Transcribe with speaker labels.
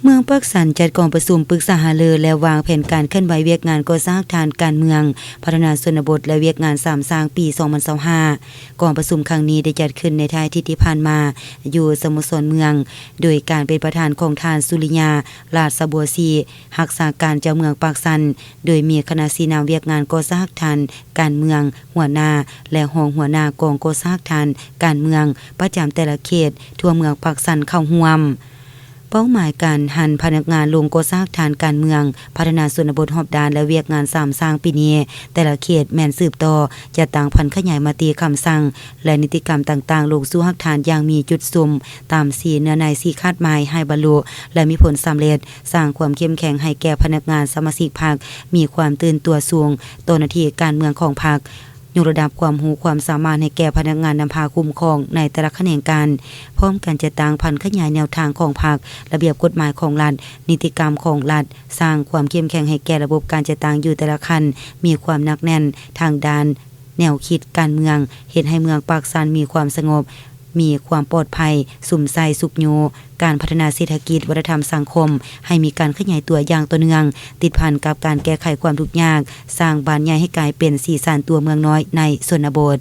Speaker 1: เมืองปักสันจัดกองประชุมปรึกษาหารือและวางแผนการเคลื่อนไหวเวียกงานก่อสร้างทางการเมืองพัฒนาชนบทและเวียกงาน3สร้างปี2025กองประชุมครั้งนี้ได้จัดขึ้นในท้ายที่ผ่านมาอยู่สโมสรเมืองโดยการเป็นประธานของทานสุริยาราชบัวศรีรักษาการเจ้าเมืองปักสันโดยมีคณะสีนามเวียกงานก่อสร้างทานการเมืองหัวหน้าและรองหัวหน้ากองก่อสร้างทานการเมืองประจำแต่ละเขตทั่วเมืองปักสันเข้าร่วมเป้าหมายการหันพนักงานลงก่อสร้างฐานการเมืองพัฒนาส่วนบทหอบด้านและเวียกงาน3สร้างปีนี้แต่ละเขตแม่นสืบต่อจะต่างพันขยายมาตีคำสั่งและนิติกรรมต่างๆลงสู่หักฐานอย่างมีจุดสุ่มตาม4เนื้อใน4คาดหมายให้บรรลุและมีผลสำเร็จสร้างความเข้มแข็งให้แก่พนักงานสมาชิกพรรคมีความตื่นตัวสูงต่อหน้าที่การเมืองของพรรคยกระดับความรู้ความสามารถให้แก่พนักงานนำพาคุ้มครองในแต่ละแขนงการพร้อมกันจะต่างพันขยายแนวทางของพรรคระเบียบกฎหมายของรัฐนิติกรรมของรัฐสร้างความเข้มแข็งให้แก่ระบบการจัดตั้งอยู่แต่ละขั้นมีความหนักแน่นทางด้านแนวคิดการเมืองเฮ็ดให้เมืองปากสันมีความสงบมีความปลอดภัยสุ่มใส่สุขโยการพัฒนาเศรษฐกิจวัฒนธรรมสังคมให้มีการขยายตัวอย่างต่อเนื่องติดพันกับการแก้ไขความทุกข์ยากสร้างบ้านใหญ่ให้กลายเป็นสีสันตัวเมืองน้อยในชนบท